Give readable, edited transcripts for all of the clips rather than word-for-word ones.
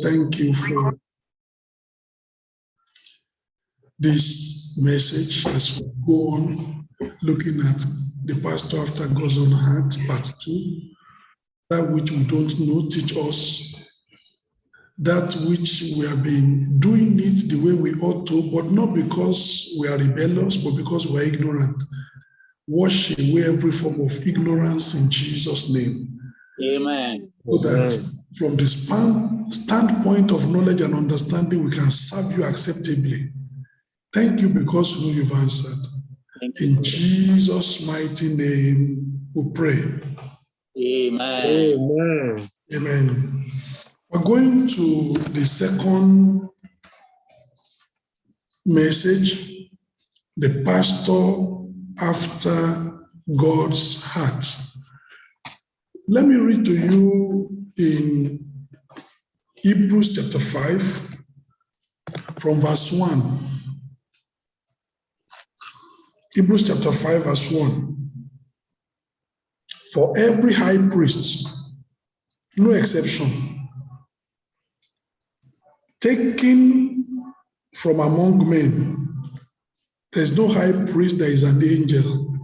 Thank you for this message as we go on looking at the pastor after God's own heart, part 2. That which we don't know, teach us. That which we have been doing it the way we ought to, but not because we are rebellious, but because we are ignorant. Wash away every form of ignorance in Jesus' name. Amen. So that from the standpoint of knowledge and understanding, we can serve you acceptably. Thank you because you know you've answered. In Jesus' mighty name, we pray. Amen. Amen. Amen. We're going to the second message, the pastor after God's heart. Let me read to you in Hebrews chapter 5 from verse 1. Hebrews chapter 5 verse 1. For every high priest, no exception, taken from among men, there is no high priest that is an angel.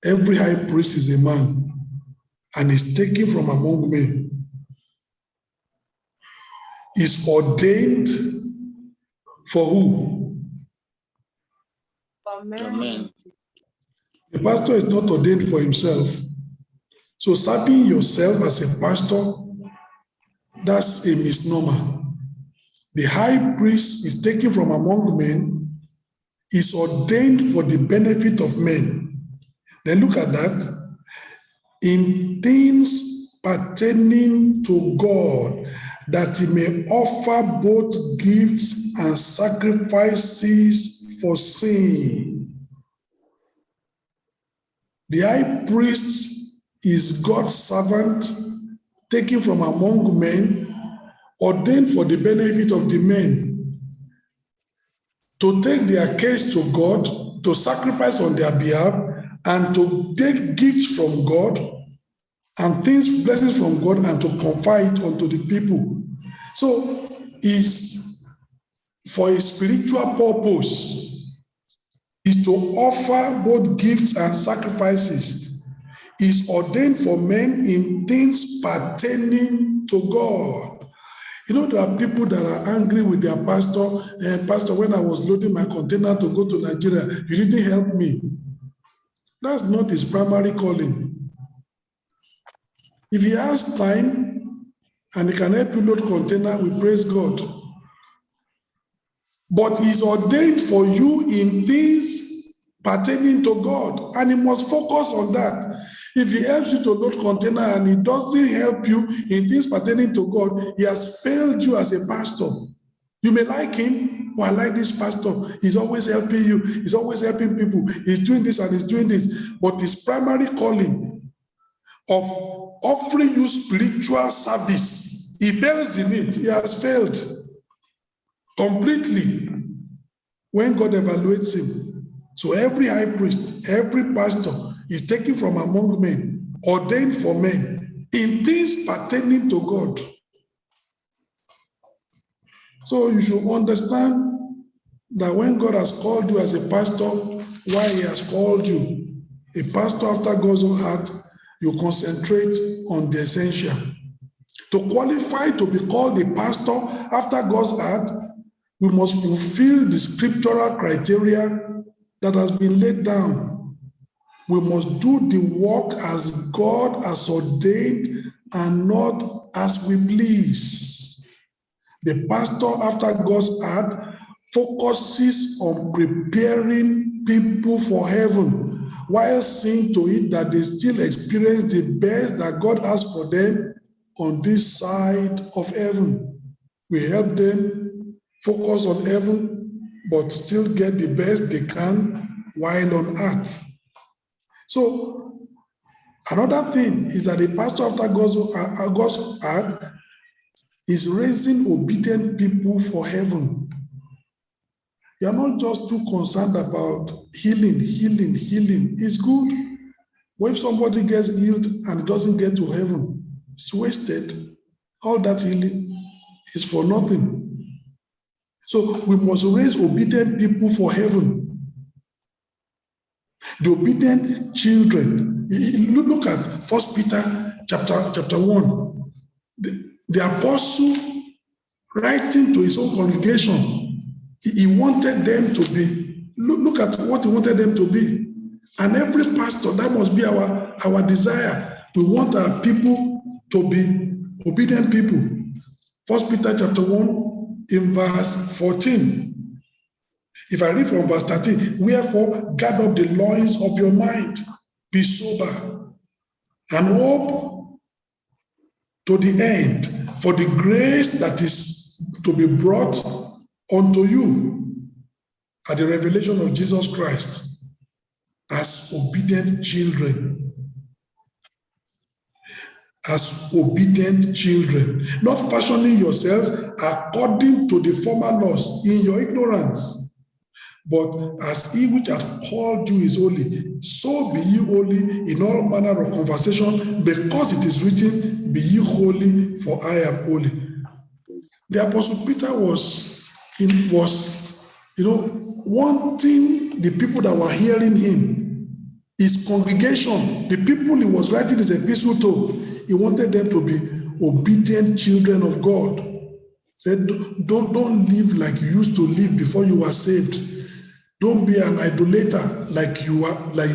Every high priest is a man and is taken from among men, is ordained for who? Amen. The pastor is not ordained for himself. So serving yourself as a pastor, that's a misnomer. The high priest is taken from among men, is ordained for the benefit of men. Then look at that. In things pertaining to God, that he may offer both gifts and sacrifices for sin. The high priest is God's servant, taken from among men, ordained for the benefit of the men, to take their case to God, to sacrifice on their behalf, and to take gifts from God and things, blessings from God, and to confer it unto the people. So it's for a spiritual purpose, is to offer both gifts and sacrifices, is ordained for men in things pertaining to God. You know, there are people that are angry with their pastor. Pastor, when I was loading my container to go to Nigeria, you didn't help me. That's not his primary calling. If he has time and he can help you load container, we praise God. But he's ordained for you in things pertaining to God, and he must focus on that. If he helps you to load container and he doesn't help you in things pertaining to God, he has failed you as a pastor. You may like him. Oh, I like this pastor. He's always helping you. He's always helping people. He's doing this and he's doing this. But his primary calling of offering you spiritual service, he fails in it. He has failed completely when God evaluates him. So every high priest, every pastor is taken from among men, ordained for men, in things pertaining to God. So you should understand that when God has called you as a pastor, why he has called you a pastor after God's own heart, you concentrate on the essential. To qualify to be called a pastor after God's heart, we must fulfill the scriptural criteria that has been laid down. We must do the work as God has ordained and not as we please. The pastor after God's heart focuses on preparing people for heaven while seeing to it that they still experience the best that God has for them on this side of heaven. We help them focus on heaven, but still get the best they can while on earth. So, another thing is that the pastor after God's heart is raising obedient people for heaven. You are not just too concerned about healing. It's good. But if somebody gets healed and doesn't get to heaven, it's wasted. All that healing. is for nothing. So we must raise obedient people for heaven. The obedient children. Look at 1 Peter chapter 1. The apostle writing to his own congregation, he wanted them to be, look at what he wanted them to be. And every pastor, that must be our desire. We want our people to be obedient people. 1 Peter chapter 1 in verse 14. If I read from verse 13, wherefore guard up the loins of your mind, be sober, and hope to the end for the grace that is to be brought unto you at the revelation of Jesus Christ as obedient children. As obedient children, not fashioning yourselves according to the former laws in your ignorance. But as he which hath called you is holy, so be ye holy in all manner of conversation, because it is written, be ye holy, for I am holy. The Apostle Peter was wanting the people that were hearing him, his congregation, the people he was writing his epistle to, he wanted them to be obedient children of God. He said, don't live like you used to live before you were saved. Don't be an idolater like you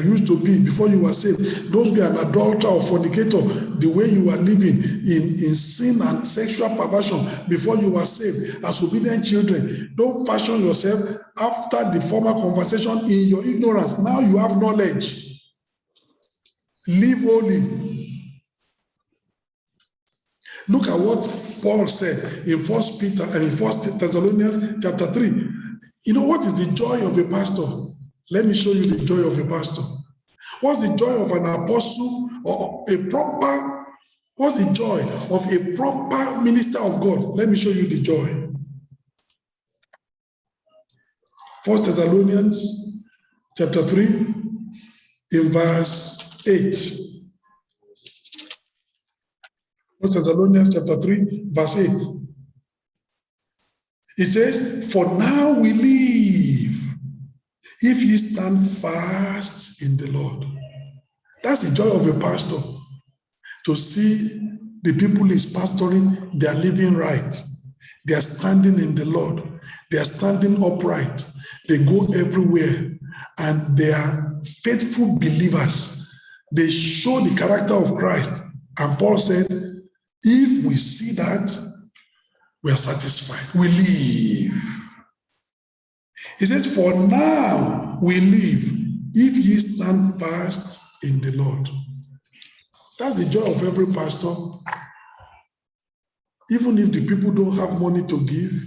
used to be before you were saved. Don't be an adulterer or fornicator the way you were living in sin and sexual perversion before you were saved. As obedient children, don't fashion yourself after the former conversation in your ignorance. Now you have knowledge. Live holy. Look at what Paul said in 1 Peter and in 1 Thessalonians chapter 3. You know what is the joy of a pastor? Let me show you the joy of a pastor. What's the joy of an apostle or what's the joy of a proper minister of God? Let me show you the joy. 1 Thessalonians chapter 3 in verse 8. 1 Thessalonians chapter 3 verse 8. It says, for now we live, if ye stand fast in the Lord. That's the joy of a pastor, to see the people he's pastoring, they are living right. They are standing in the Lord. They are standing upright. They go everywhere, and they are faithful believers. They show the character of Christ. And Paul said, if we see that, we are satisfied. We live. He says, for now we live, if ye stand fast in the Lord. That's the joy of every pastor. Even if the people don't have money to give,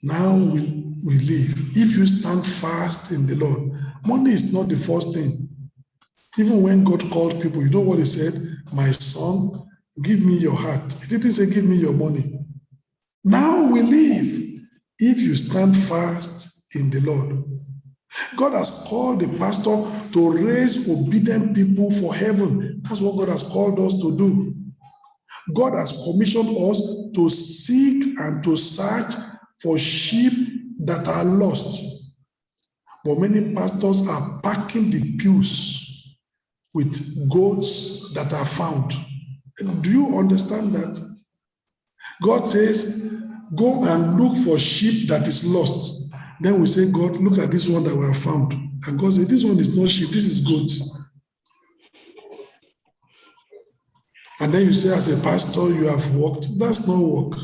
now we live. If you stand fast in the Lord, money is not the first thing. Even when God called people, you know what he said? My son, give me your heart. He didn't say, give me your money. Now we live if you stand fast in the Lord. God has called the pastor to raise obedient people for heaven. That's what God has called us to do. God has commissioned us to seek and to search for sheep that are lost. But many pastors are packing the pews with goats that are found. Do you understand that? God says, go and look for sheep that is lost. Then we say, God, look at this one that we have found. And God said, this one is not sheep, this is goat. And then you say, as a pastor, you have worked. That's not work.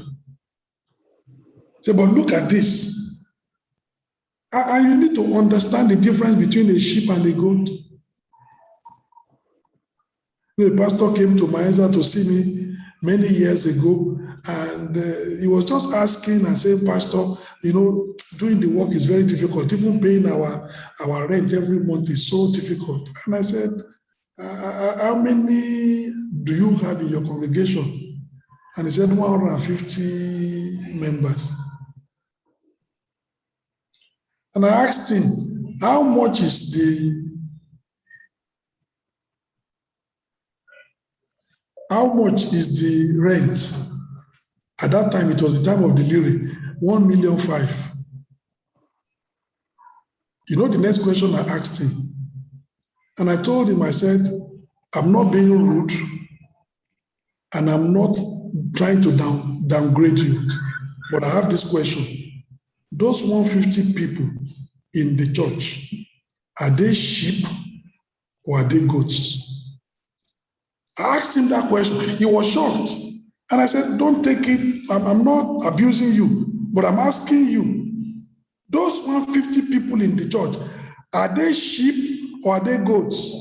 Say, but look at this. And you need to understand the difference between a sheep and a goat. A pastor came to Maenza to see me many years ago, and he was just asking and saying, Pastor, doing the work is very difficult. Even paying our rent every month is so difficult. And I said, how many do you have in your congregation? And he said, 150 members. And I asked him, how much is the rent? At that time, it was the time of delivery, 1.5 million. You know the next question I asked him? And I told him, I said, I'm not being rude and I'm not trying to downgrade you, but I have this question. Those 150 people in the church, are they sheep or are they goats? I asked him that question. He was shocked. And I said, don't take it. I'm not abusing you, but I'm asking you, those 150 people in the church, are they sheep or are they goats?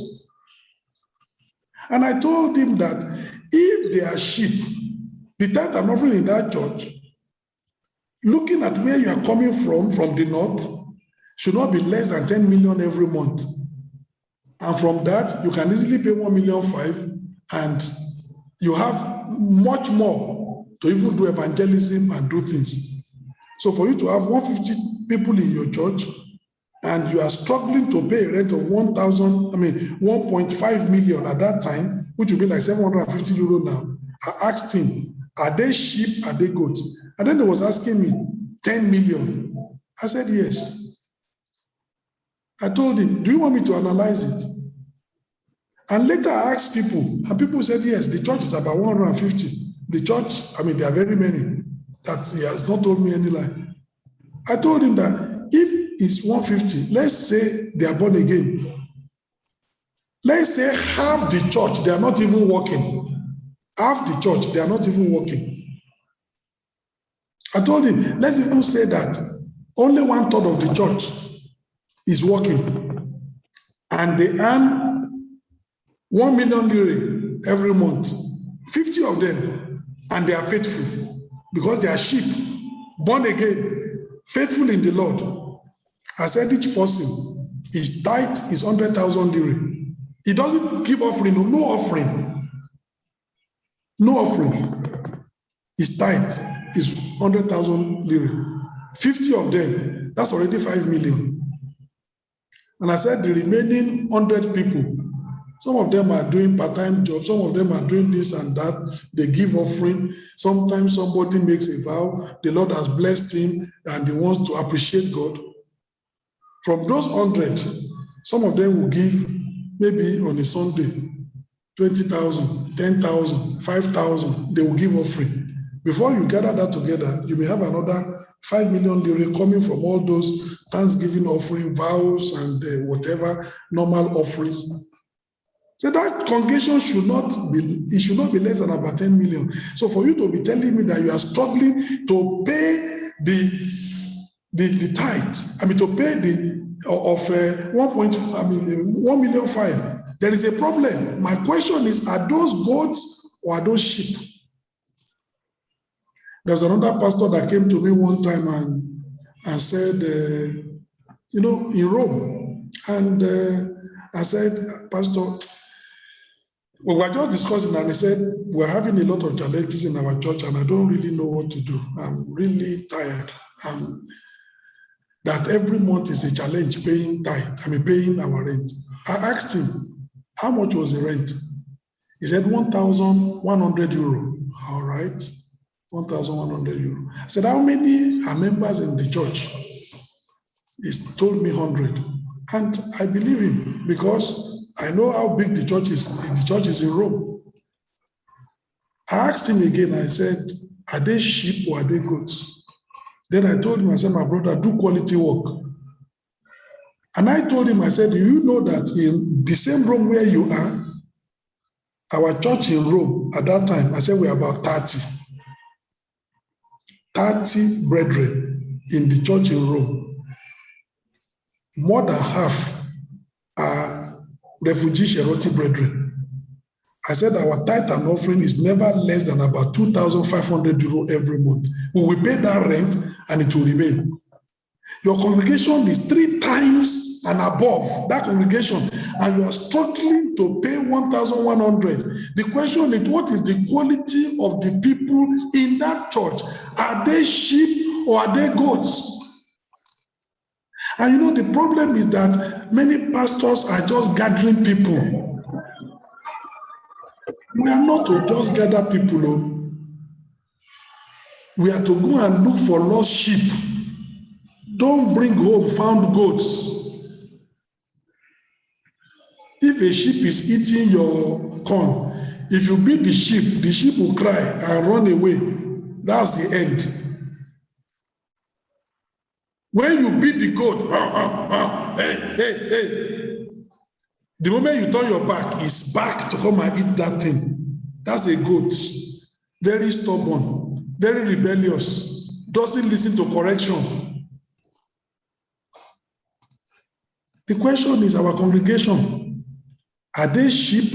And I told him that if they are sheep, the tithe and offering in that church, looking at where you are coming from the north, should not be less than 10 million every month. And from that, you can easily pay 1.5 million, and you have much more to even do evangelism and do things. So for you to have 150 people in your church, and you are struggling to pay a rent of 1.5 million at that time, which would be like 750 euro now. I asked him, are they sheep, are they goats? And then he was asking me, 10 million. I said, yes. I told him, do you want me to analyze it? And later I asked people, and people said, yes, the church is about 150. The church, there are very many. That he has not told me any lie. I told him that if it's 150, let's say they are born again. Let's say half the church, they are not even working. Half the church, they are not even working. I told him, let's even say that only 1/3 of the church is working, and they earn 1 million lire every month. 50 of them, and they are faithful because they are sheep, born again, faithful in the Lord. I said each person, his tithe is 100,000 lire. He doesn't give offering, no offering. No offering. His tithe is 100,000 lire. 50 of them, that's already 5 million. And I said the remaining 100 people, some of them are doing part-time jobs, some of them are doing this and that. They give offering. Sometimes somebody makes a vow, the Lord has blessed him, and he wants to appreciate God. From those 100, some of them will give maybe on a Sunday, 20,000, 10,000, 5,000, they will give offering. Before you gather that together, you may have another 5 million lire coming from all those Thanksgiving offering, vows, and whatever normal offerings. So that congregation should not be less than about 10 million. So for you to be telling me that you are struggling to pay the tithe, to pay the of 1.5 million, there is a problem. My question is, are those goats or are those sheep? There was another pastor that came to me one time and said, in Rome, and I said, Pastor, we were just discussing, and he said, we're having a lot of challenges in our church, and I don't really know what to do. I'm really tired. That every month is a challenge paying tithe, paying our rent. I asked him, how much was the rent? He said 1,100 euro. All right, 1,100 euro. I said, how many are members in the church? He told me 100. And I believe him because I know how big the church is. The church is in Rome. I asked him again, I said, are they sheep or are they goats? Then I told him, I said, my brother, do quality work. And I told him, I said, do you know that in the same Rome where you are, our church in Rome at that time, I said, we're about 30 brethren in the church in Rome. More than half are refugee Cherokee brethren. I said our tithe and offering is never less than about 2,500 euro every month. We will pay that rent and it will remain. Your congregation is 3 times and above that congregation, and you are struggling to pay 1,100. The question is, what is the quality of the people in that church? Are they sheep or are they goats? And the problem is that many pastors are just gathering people. We are not to just gather people. We are to go and look for lost sheep. Don't bring home found goats. If a sheep is eating your corn, if you beat the sheep will cry and run away. That's the end. When you beat the goat, hey, the moment you turn your back, it's back to come and eat that thing. That's a goat. Very stubborn, very rebellious, doesn't listen to correction. The question is, our congregation, are they sheep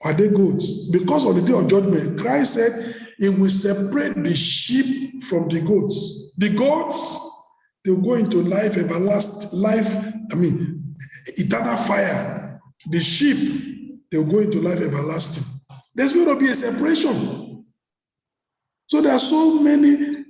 or are they goats? Because on the day of judgment, Christ said he will separate the sheep from the goats. The goats, they will go into eternal fire. The sheep, they will go into life everlasting. There's going to be a separation. So there are so many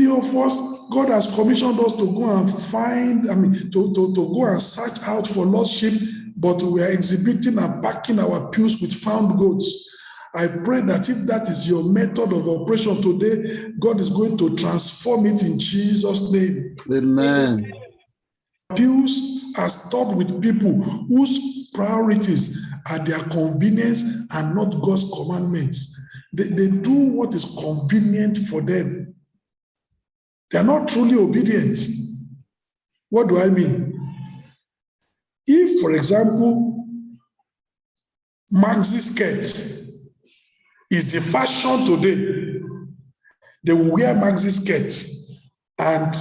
of us. God has commissioned us to go and find, to go and search out for lost sheep, but we are exhibiting and packing our pews with found goats. I pray that if that is your method of operation today, God is going to transform it in Jesus' name. Amen. Pews are stopped with people whose priorities are their convenience and not God's commandments. They do what is convenient for them. They are not truly obedient. What do I mean? If, for example, maxi skirt is the fashion today, they will wear maxi skirt and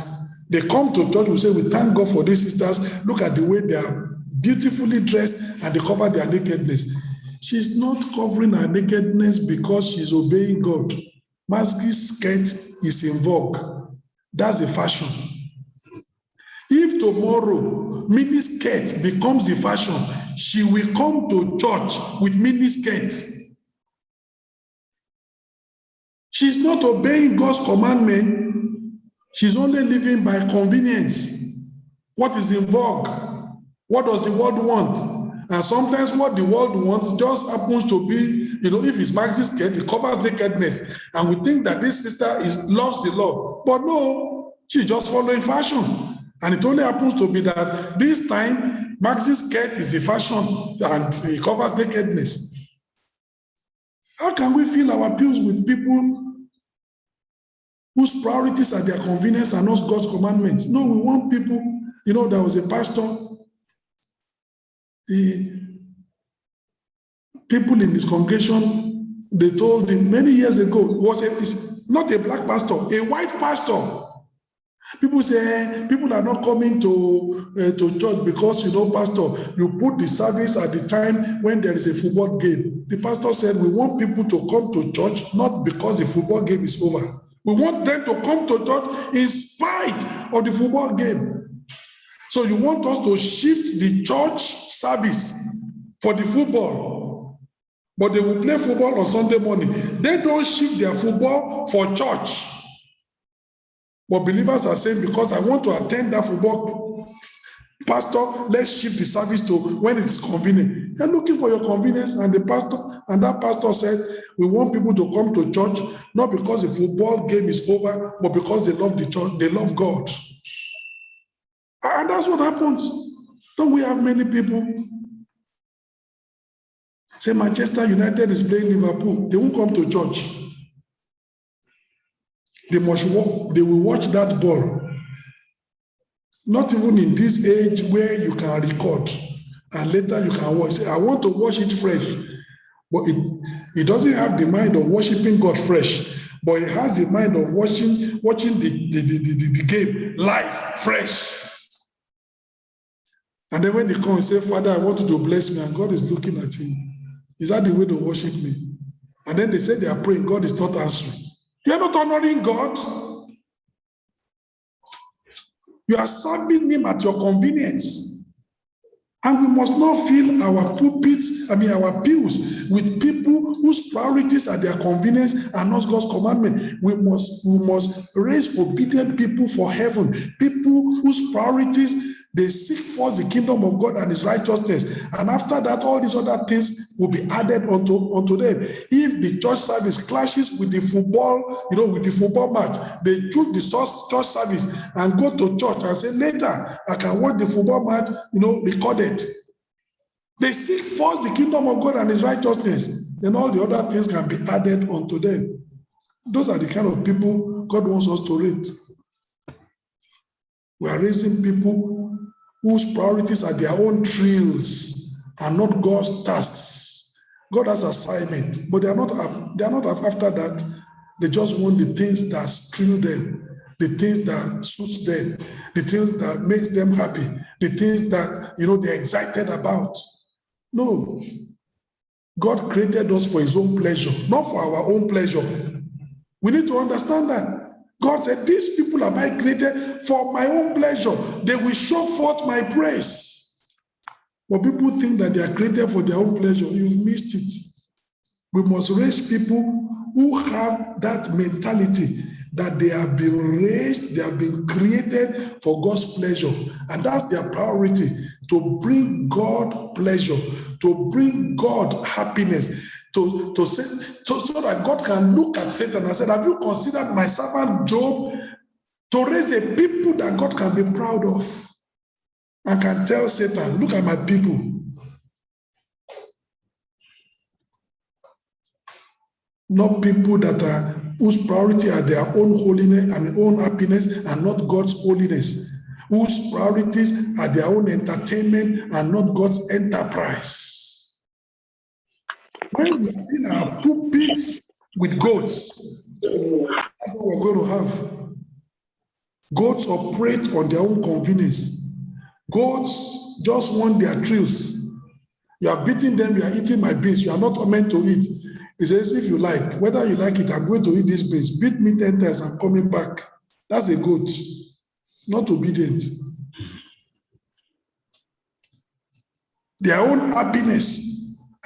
they come to church, we say, we thank God for these sisters. Look at the way they are beautifully dressed and they cover their nakedness. She's not covering her nakedness because she's obeying God. Maxi skirt is in vogue. That's the fashion. If tomorrow mini skirt becomes the fashion, she will come to church with mini skirt. She's not obeying God's commandment. She's only living by convenience. What is in vogue? What does the world want? And sometimes what the world wants just happens to be, if it's maxi skirt, it covers nakedness. And we think that this sister loves the Lord. But no, she's just following fashion. And it only happens to be that this time, maxi skirt is the fashion and it covers nakedness. How can we fill our pews with people whose priorities are their convenience and not God's commandments? No, we want people, there was a pastor, people in his congregation, they told him many years ago, it's not a black pastor, a white pastor. People say, people are not coming to church because, pastor, you put the service at the time when there is a football game. The pastor said, we want people to come to church, not because the football game is over. We want them to come to church in spite of the football game. So you want us to shift the church service for the football, but they will play football on Sunday morning. They don't shift their football for church. But believers are saying, because I want to attend that football, pastor, let's shift the service to when it's convenient. They're looking for your convenience, and that pastor said, we want people to come to church, not because the football game is over, but because they love the church, they love God. And that's what happens. Don't we have many people say Manchester United is playing Liverpool? They won't come to church. They will watch that ball. Not even in this age where you can record and later you can watch. Say, I want to watch it fresh. But it doesn't have the mind of worshiping God fresh, but it has the mind of watching the game live, fresh. And then when they come and say, Father, I want you to bless me, and God is looking at him. Is that the way to worship me? And then they say they are praying, God is not answering. You are not honoring God. You are serving him at your convenience. And we must not fill our pulpits, our pews, with people whose priorities are their convenience and not God's commandment. We must raise obedient people for heaven, people whose priorities They seek first the kingdom of God and his righteousness. And after that, all these other things will be added unto them. If the church service clashes with the football, with the football match, they choose the church service and go to church and say, later, I can watch the football match, recorded. They seek first the kingdom of God and his righteousness. Then all the other things can be added unto them. Those are the kind of people God wants us to raise. We are raising people whose priorities are their own thrills and not God's tasks. God has assignment, but they are not after that. They just want the things that thrill them, the things that suits them, the things that makes them happy, the things that they're excited about. No. God created us for his own pleasure, not for our own pleasure. We need to understand that. God said, these people are I created for my own pleasure. They will show forth my praise. But people think that they are created for their own pleasure. You've missed it. We must raise people who have that mentality that they have been raised, they have been created for God's pleasure. And that's their priority, to bring God pleasure, to bring God happiness, so that God can look at Satan and say, have you considered my servant Job? To raise a people that God can be proud of and can tell Satan, look at my people. Not people that are whose priority are their own holiness and own happiness and not God's holiness, whose priorities are their own entertainment and not God's enterprise. When we fill our pulpits with goats, that's what we're going to have. Goats operate on their own convenience. Goats just want their thrills. You are beating them, you are eating my beans, you are not meant to eat. He says, if you like, whether you like it, I'm going to eat this beans. Beat me 10 times, I'm coming back. That's a goat, not obedient. Their own happiness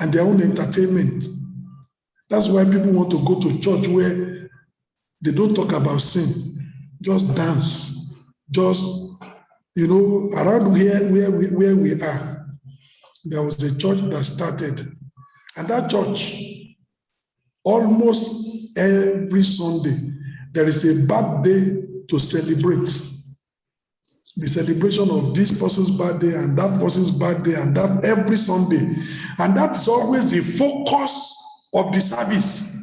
and their own entertainment. That's why people want to go to church where they don't talk about sin, just dance, just, around where we are. There was a church that started, and that church, almost every Sunday, there is a birthday to celebrate. The celebration of this person's birthday and that person's birthday and that every Sunday. And that's always the focus of the service.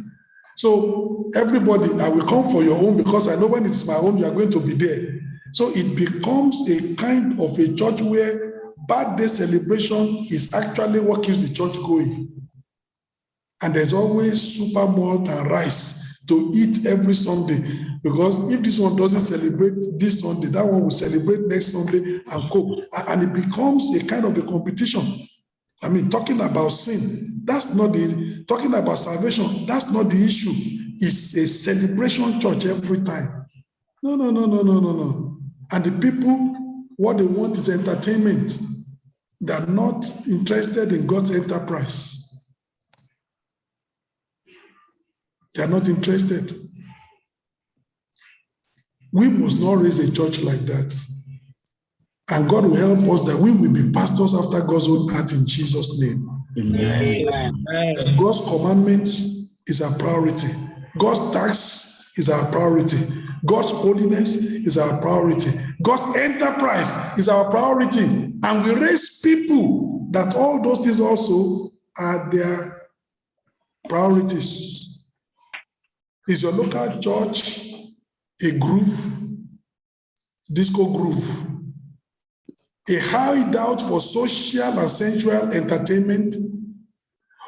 So everybody, I will come for your own because I know when it's my own, you are going to be there. So it becomes a kind of a church where birthday celebration is actually what keeps the church going. And there's always super malt and rice to eat every Sunday. Because if this one doesn't celebrate this Sunday, that one will celebrate next Sunday and cook. And it becomes a kind of a competition. I mean, talking about sin, that's not talking about salvation, that's not the issue. It's a celebration church every time. No. And the people, what they want is entertainment. They're not interested in God's enterprise. They are not interested. We must not raise a church like that. And God will help us that we will be pastors after God's own heart in Jesus' name. Amen. That God's commandments is our priority. God's tax is our priority. God's holiness is our priority. God's enterprise is our priority. And we raise people that all those things also are their priorities. Is your local church a groove, disco groove, a hideout for social and sensual entertainment,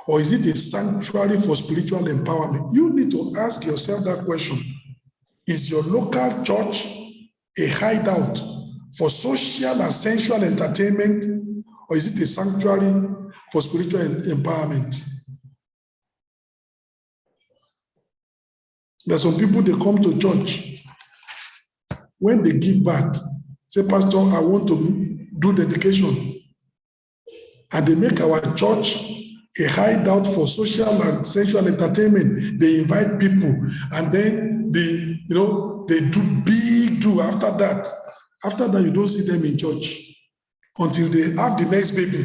or is it a sanctuary for spiritual empowerment? You need to ask yourself that question. Is your local church a hideout for social and sensual entertainment, or is it a sanctuary for spiritual empowerment? There are some people, they come to church. When they give birth, say, Pastor, I want to do dedication. And they make our church a hideout for social and sensual entertainment. They invite people, and then they do big do after that. After that, you don't see them in church. until they have the next baby.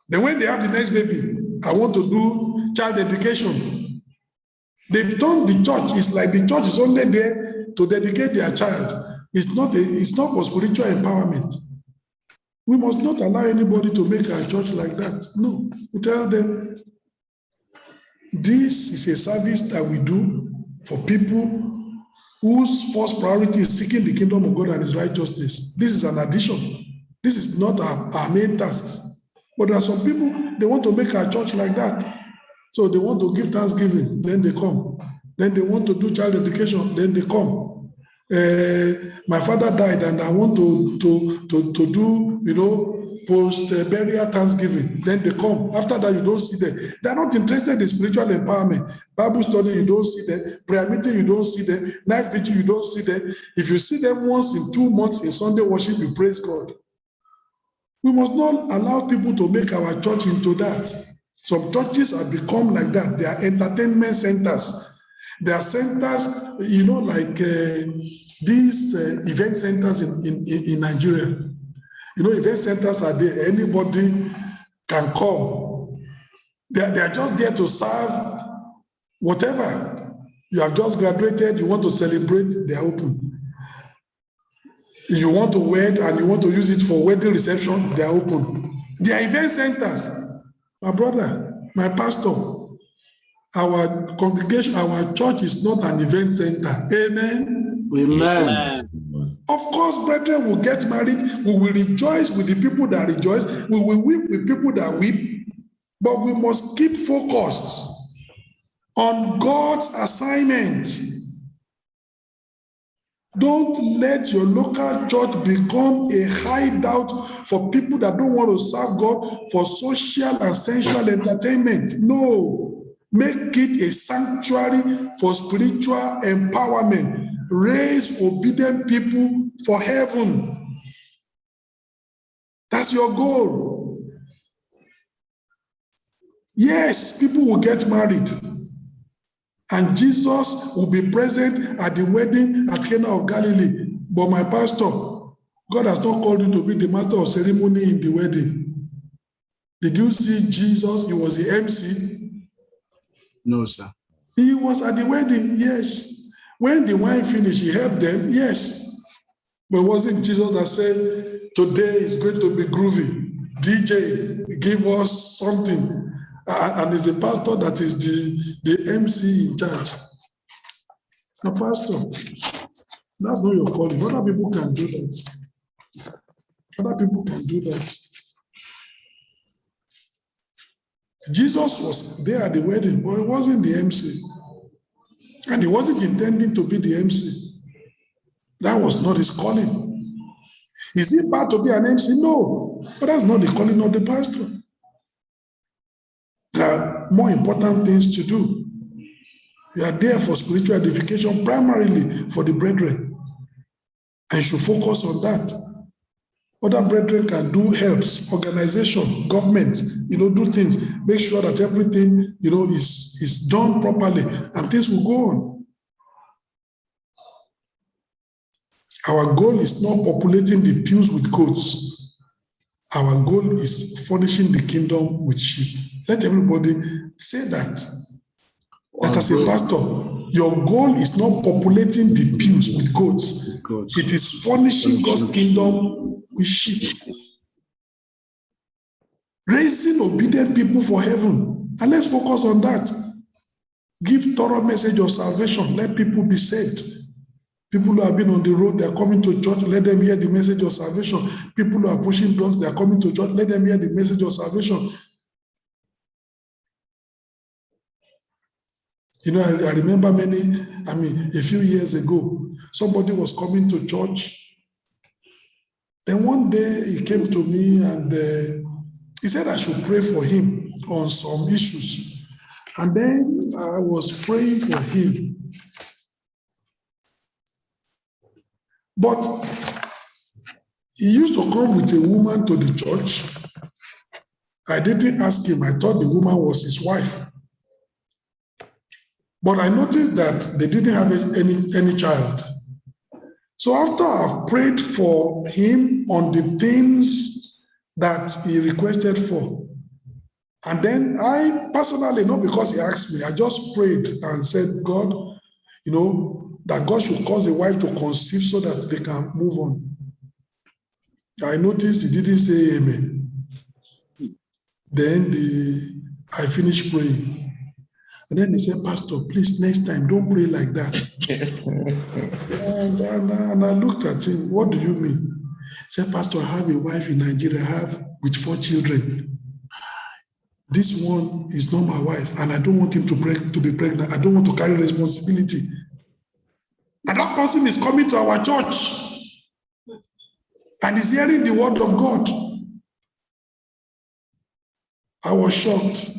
Then when they have the next baby, I want to do child education. They've turned the church. It's like the church is only there to dedicate their child. It's not for spiritual empowerment. We must not allow anybody to make our church like that. No, we tell them, this is a service that we do for people whose first priority is seeking the kingdom of God and his righteousness. This is an addition. This is not our main task. But there are some people, they want to make our church like that. So they want to give thanksgiving, then they come. Then they want to do child education, then they come. My father died and I want to do, post-burial thanksgiving, then they come. After that, you don't see them. They're not interested in spiritual empowerment. Bible study, you don't see them. Prayer meeting, you don't see them. Night vigil, you don't see them. If you see them once in 2 months in Sunday worship, you praise God. We must not allow people to make our church into that. Some churches have become like that. They are entertainment centers. They are centers, like these event centers in Nigeria. Event centers are there. Anybody can come. They are just there to serve whatever. You have just graduated, you want to celebrate, they are open. You want to wed and you want to use it for wedding reception, they are open. They are event centers. My brother, my pastor, our congregation, our church is not an event center. Amen. Amen. Of course, brethren will get married. We will rejoice with the people that rejoice. We will weep with people that weep. But we must keep focused on God's assignment. Don't let your local church become a hideout for people that don't want to serve God for social and sensual entertainment. No. Make it a sanctuary for spiritual empowerment. Raise obedient people for heaven. That's your goal. Yes, people will get married. And Jesus will be present at the wedding at Cana of Galilee. But my pastor, God has not called you to be the master of ceremony in the wedding. Did you see Jesus? He was the MC. No, sir. He was at the wedding, yes. When the wine finished, he helped them, yes. But wasn't Jesus that said, today is going to be groovy. DJ, give us something. And it's a pastor that is the MC in charge. A pastor, that's not your calling. Other people can do that. Other people can do that. Jesus was there at the wedding, but he wasn't the MC. And he wasn't intending to be the MC. That was not his calling. Is he bad to be an MC? No. But that's not the calling of the pastor. There are more important things to do. You are there for spiritual edification, primarily for the brethren. And you should focus on that. Other brethren can do helps, organization, government, do things. Make sure that everything, is done properly and things will go on. Our goal is not populating the pews with goats. Our goal is furnishing the kingdom with sheep. Let everybody say that. That as a pastor, your goal is not populating the pews with goats. It is furnishing God's kingdom with sheep. Raising obedient people for heaven. And let's focus on that. Give thorough message of salvation. Let people be saved. People who have been on the road, they are coming to church. Let them hear the message of salvation. People who are pushing drugs, they are coming to church. Let them hear the message of salvation. I remember a few years ago, somebody was coming to church. Then one day he came to me and he said I should pray for him on some issues. And then I was praying for him. But he used to come with a woman to the church. I didn't ask him. I thought the woman was his wife. But I noticed that they didn't have any child. So after I've prayed for him on the things that he requested for, and then I personally, not because he asked me, I just prayed and said, God, that God should cause the wife to conceive so that they can move on. I noticed he didn't say amen. Then I finished praying. And then he said, Pastor, please, next time, don't pray like that. and I looked at him, what do you mean? He said, Pastor, I have a wife in Nigeria, I have with 4 children. This one is not my wife, and I don't want him to be pregnant. I don't want to carry responsibility. And that person is coming to our church and is hearing the word of God. I was shocked.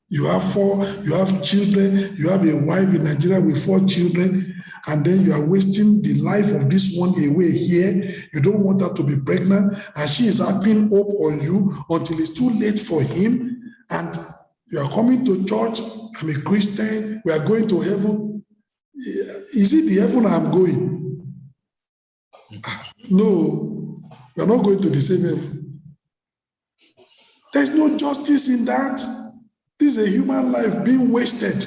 You have children, you have a wife in Nigeria with 4 children, and then you are wasting the life of this one away here. You don't want her to be pregnant, and she is having hope on you until it's too late for him. And you are coming to church. I'm a Christian. We are going to heaven. Is it the heaven I'm going? No, we are not going to the same heaven. There's no justice in that. This is a human life being wasted.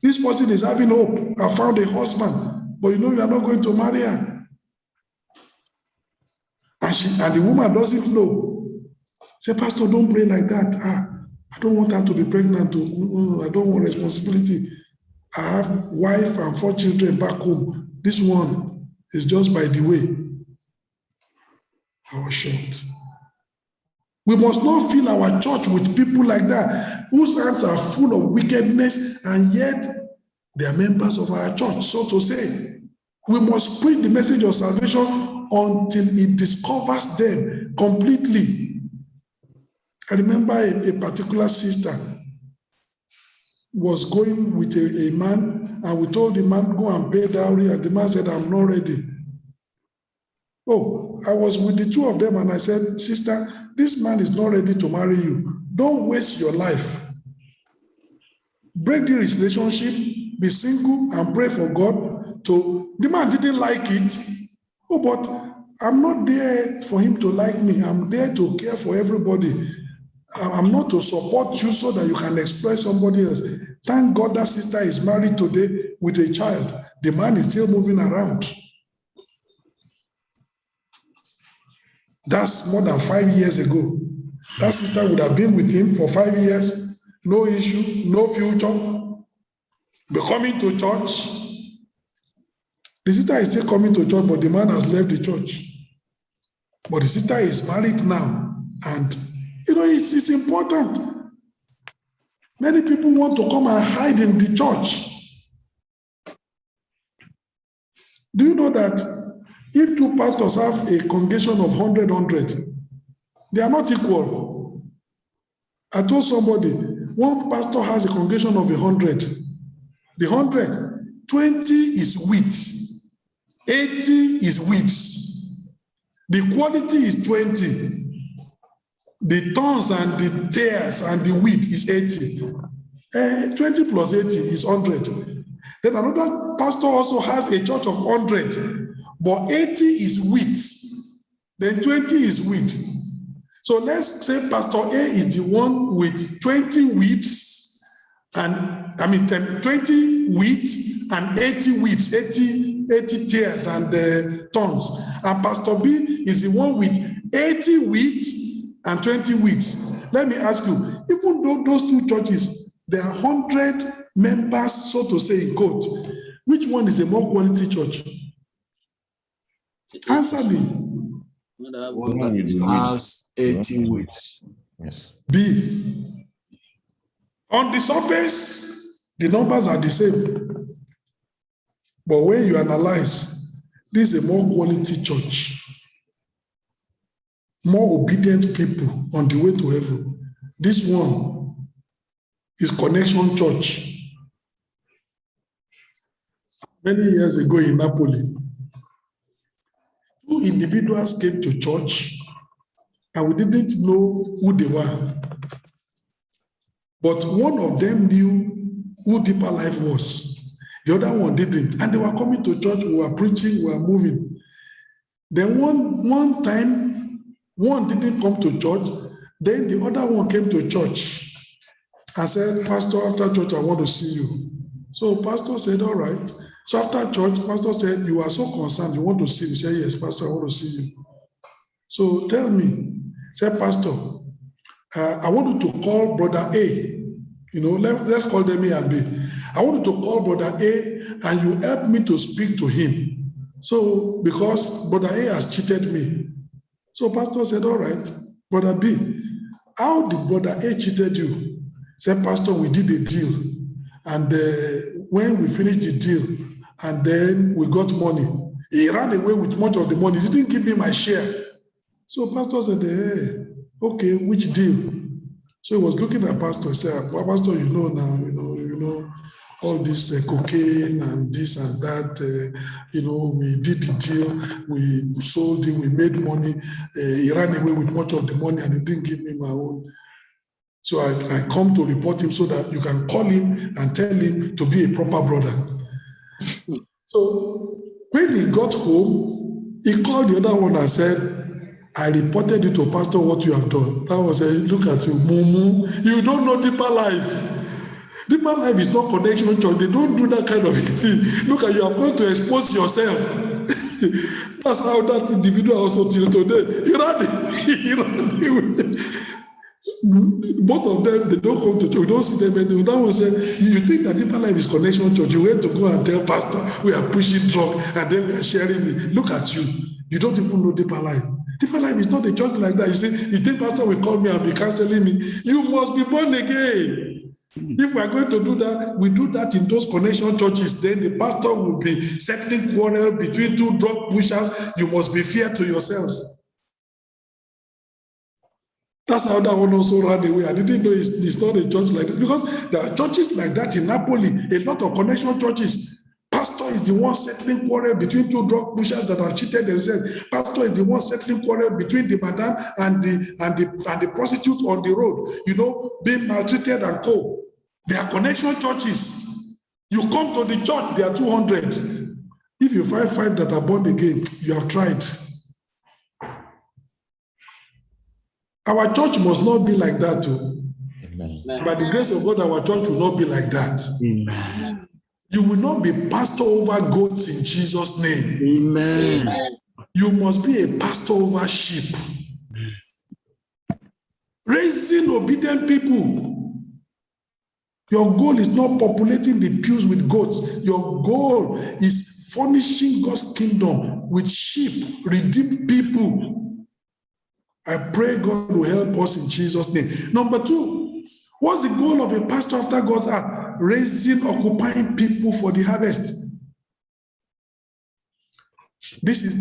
This person is having hope. I found a husband, but you are not going to marry her. And the woman doesn't know. Say, Pastor, don't pray like that. I don't want her to be pregnant. I don't want responsibility. I have wife and 4 children back home. This one is just by the way. I was shocked. We must not fill our church with people like that, whose hands are full of wickedness, and yet they are members of our church, so to say. We must preach the message of salvation until it discovers them completely. I remember a particular sister was going with a man, and we told the man, go and pay dowry, and the man said, I'm not ready. Oh, I was with the 2 of them, and I said, sister, this man is not ready to marry you. Don't waste your life. Break the relationship, be single, and pray for God. The man didn't like it. Oh, but I'm not there for him to like me. I'm there to care for everybody. I'm not to support you so that you can exploit somebody else. Thank God that sister is married today with a child. The man is still moving around. That's more than 5 years ago. That sister would have been with him for 5 years. No issue, no future. Be coming to church. The sister is still coming to church, but the man has left the church. But the sister is married now, and it's important. Many people want to come and hide in the church. Do you know that if 2 pastors have a congregation of 100, they are not equal? I told somebody, 1 pastor has a congregation of 100. The 100, 20 is wheat, 80 is wheat. The quality is 20. The thorns and the tares and the wheat is 80. 20 plus 80 is 100. Then another pastor also has a church of 100, but 80 is wheat. Then 20 is wheat. So let's say Pastor A is the one with 20 wheats, 20 wheat and 80 wheats, 80 tares and thorns. And Pastor B is the one with 80 wheat and 20 weeks. Let me ask you, even though those 2 churches, there are 100 members, so to say, in quote, which one is a more quality church? Answer me. One that has 80 weeks. Yes. B. On the surface, the numbers are the same. But when you analyze, this is a more quality church. More obedient people on the way to heaven. This one is Connection Church. Many years ago in Napoli, 2 individuals came to church and we didn't know who they were. But one of them knew who Deeper Life was. The other one didn't. And they were coming to church, we were preaching, we were moving. Then one time, one didn't come to church, then the other one came to church and said, Pastor, after church, I want to see you. So pastor said, all right. So after church, pastor said, you are so concerned, you want to see me. He said, yes, pastor, I want to see you. So tell me, said pastor, I want you to call brother A. Let's call them A and B. I want you to call brother A and you help me to speak to him. So, because brother A has cheated me. So pastor said, all right, brother B, how did brother A cheated you? Said, pastor, we did a deal. And when we finished the deal, and then we got money, he ran away with much of the money. He didn't give me my share. So pastor said, hey, okay, which deal? So he was looking at pastor. He said, pastor, now, all this cocaine and this and that, we did the deal, we sold it, we made money. He ran away with much of the money and he didn't give me my own. So I come to report him so that you can call him and tell him to be a proper brother. So when he got home, he called the other one and said, I reported it to pastor what you have done. That was saying, look at you, Mumu, you don't know deeper life. Deeper life is not connection church. They don't do that kind of thing. Look at you have gone to expose yourself. That's how that individual also till today. He ran away. Both of them, they don't come to church. We don't see them anymore. That one said, you think that deeper life is connection church. You went to go and tell pastor, we are pushing drug and then we are sharing it. Look at you. You don't even know deeper life. Deeper life is not a church like that. You say, you think pastor will call me and be counseling me. You must be born again. If we are going to do that, we do that in those connection churches. Then the pastor will be settling quarrel between two drug pushers. You must be fair to yourselves. That's how that one also ran away. I didn't know it's not a church like this. Because there are churches like that in Napoli, a lot of connection churches. Pastor is the one settling quarrel between two drug pushers that have cheated themselves. Pastor is the one settling quarrel between the madam and the prostitute on the road, being maltreated and co. They are connection churches. You come to the church, there are 200. If you find 5 that are born again, you have tried. Our church must not be like that too. Amen. By the grace of God, our church will not be like that. Amen. You will not be pastor over goats in Jesus' name. Amen. You must be a pastor over sheep. Raising obedient people. Your goal is not populating the pews with goats. Your goal is furnishing God's kingdom with sheep, redeemed people. I pray God will help us in Jesus' name. Number 2, what's the goal of a pastor after God's heart? Raising, occupying people for the harvest. This is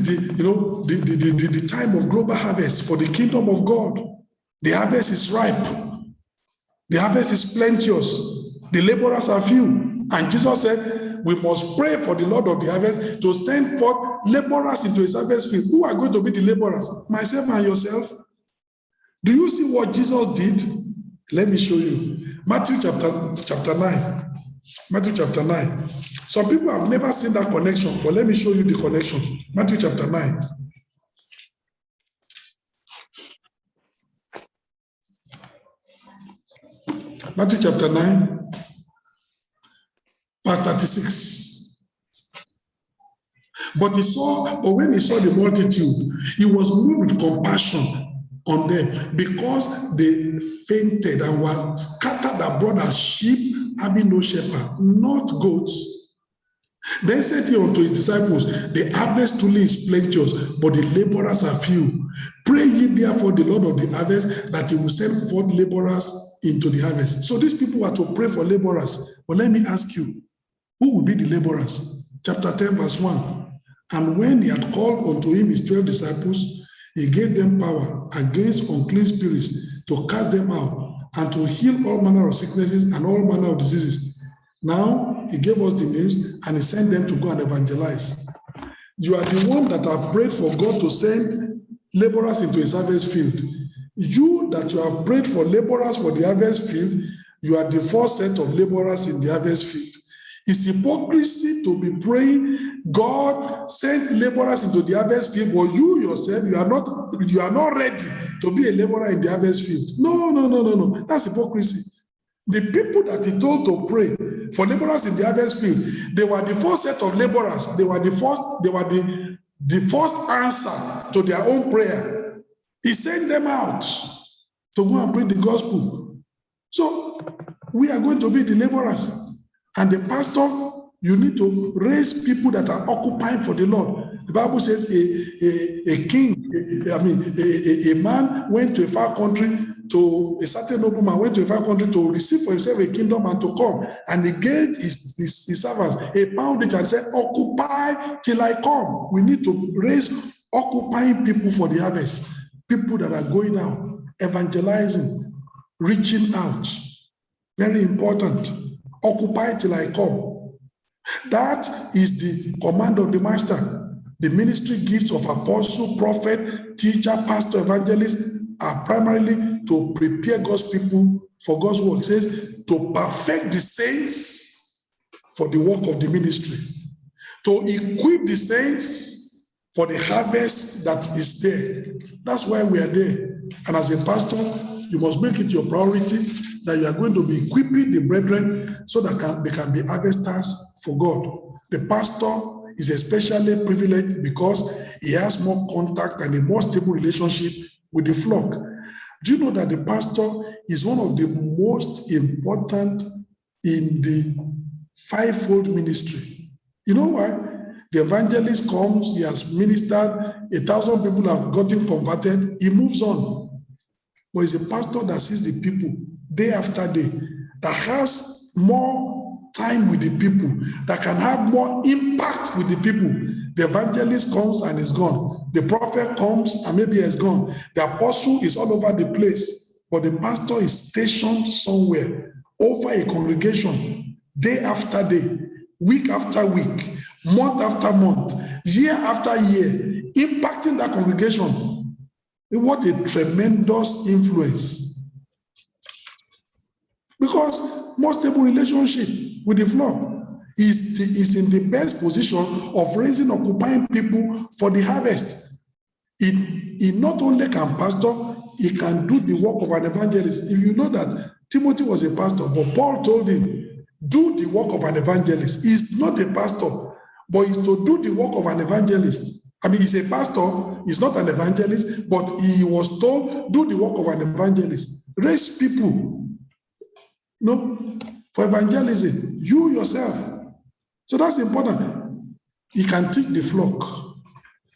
the time of global harvest for the kingdom of God. The harvest is ripe. The harvest is plenteous. The laborers are few. And Jesus said, we must pray for the Lord of the harvest to send forth laborers into his harvest field. Who are going to be the laborers? Myself and yourself. Do you see what Jesus did? Let me show you. Matthew chapter 9. Matthew chapter 9. Some people have never seen that connection, but let me show you the connection. Matthew chapter 9. Matthew chapter 9, verse 36. But when he saw the multitude, he was moved with compassion on them because they fainted and were scattered abroad as sheep having no shepherd, not goats. Then said he unto his disciples, the harvest truly is plenteous, but the laborers are few. Pray ye therefore the Lord of the harvest that he will send forth laborers into the harvest. So these people are to pray for laborers. But let me ask you, who will be the laborers? Chapter 10, verse 1. And when he had called unto him his 12 disciples, he gave them power against unclean spirits to cast them out and to heal all manner of sicknesses and all manner of diseases. Now he gave us the names and he sent them to go and evangelize. You are the one that have prayed for God to send laborers into his harvest field. You that you have prayed for laborers for the harvest field, you are the first set of laborers in the harvest field. It's hypocrisy to be praying, God send laborers into the harvest field, but you yourself, you are not ready to be a laborer in the harvest field. No. That's hypocrisy. The people that he told to pray for laborers in the harvest field, they were the first set of laborers. They were the first answer to their own prayer. He sent them out to go and preach the gospel. So we are going to be the laborers. And the pastor, you need to raise people that are occupying for the Lord. The Bible says a man went to a far country, to a certain nobleman went to a far country to receive for himself a kingdom and to come. And he gave his servants a poundage and said, occupy till I come. We need to raise occupying people for the harvest. People that are going out, evangelizing, reaching out. Very important. Occupy till I come. That is the command of the master. The ministry gifts of apostle, prophet, teacher, pastor, evangelist are primarily to prepare God's people for God's work. It says to perfect the saints for the work of the ministry, to equip the saints for the harvest that is there. That's why we are there. And as a pastor, you must make it your priority that you are going to be equipping the brethren so that they can be harvesters for God. The pastor is especially privileged because he has more contact and a more stable relationship with the flock. Do you know that the pastor is one of the most important in the fivefold ministry? You know why? The evangelist comes, he has ministered, 1,000 people have gotten converted, he moves on. But it's a pastor that sees the people day after day, that has more time with the people, that can have more impact with the people. The evangelist comes and is gone. The prophet comes and maybe is gone. The apostle is all over the place, but the pastor is stationed somewhere over a congregation, day after day, week after week, month after month, year after year, impacting that congregation. What a tremendous influence. Because most stable relationship with the flock is in the best position of raising, occupying people for the harvest. He not only can pastor, he can do the work of an evangelist. If you know that Timothy was a pastor, but Paul told him, do the work of an evangelist. He's not a pastor, but he's to do the work of an evangelist. I mean, he's a pastor, he's not an evangelist, but he was told, do the work of an evangelist. Raise people. No, for evangelism, you yourself. So that's important. He can teach the flock